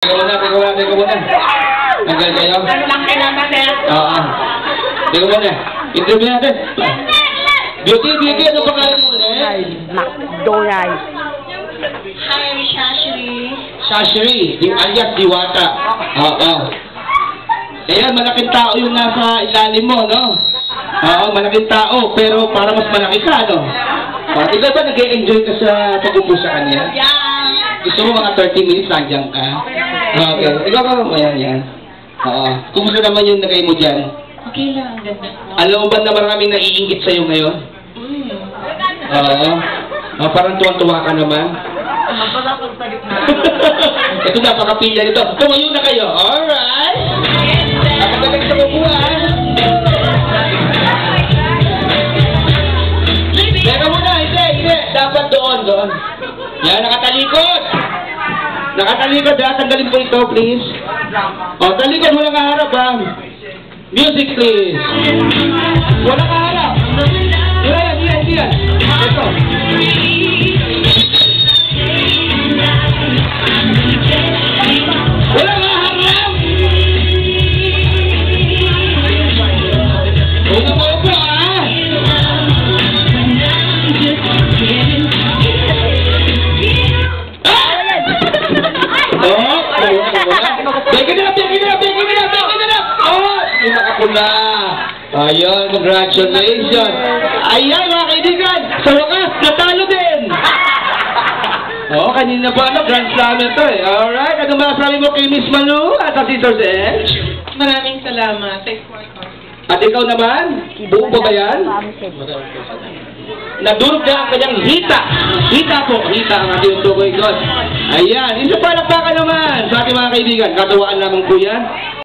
Teka muna. Tanggal kayo? Ano lang kailangan natin? Oo. Teka muna. Interview natin. Beauty, ano pangalan mo ulit? McDonald. Hi, I'm Shashri. Shashri, alias Diwata. Oo. Ayan, malaking tao yung nasa ilalim mo, no? Oo, malaking tao, pero para mas malaki ka, no? Ikaw ba nag-e-enjoy ka sa pag-upo sa kanya? Yeah. Gusto mo mga 30 minutes nandiyan ka? Okay. Ikaw ka mo yan. Oo. Kumusta naman yung nagay mo dyan? Okay lang, ganda. Alam mo ba na maraming naiingit sa'yo ngayon? Oo. Parang tuwang-tuwa ka naman. Ito napakapilya nito. Tumayo na kayo. Alright. Nakagaling sa bubuhan. Teka muna, hindi. Dapat doon. Yan, nakatalikod. Nakatalikod ha. Tanggalin po ito, please. O, talikod, walang kaharap ha. Music, please. Walang kaharap. Yan. Ito. Walang kaharap. Upo ha. Bigyan na lang! Oh! Yung nakapula! Ayun, congratulations! Ayan, mga kaibigan! Sa wakas, natalo din! Oo, kanina pa Grand Slam na ito eh. Alright, ano masasabi mo kay Miss Malu at sa Sister's Edge? Maraming salamat. Thanks for At ikaw naman? Buo ba ba yan? Nadurog na ang kanyang hita. Hita ang ating tukoy ko. Ayan, isa palakpakan naman sa aking mga kaibigan. Katuwaan lamang po yan.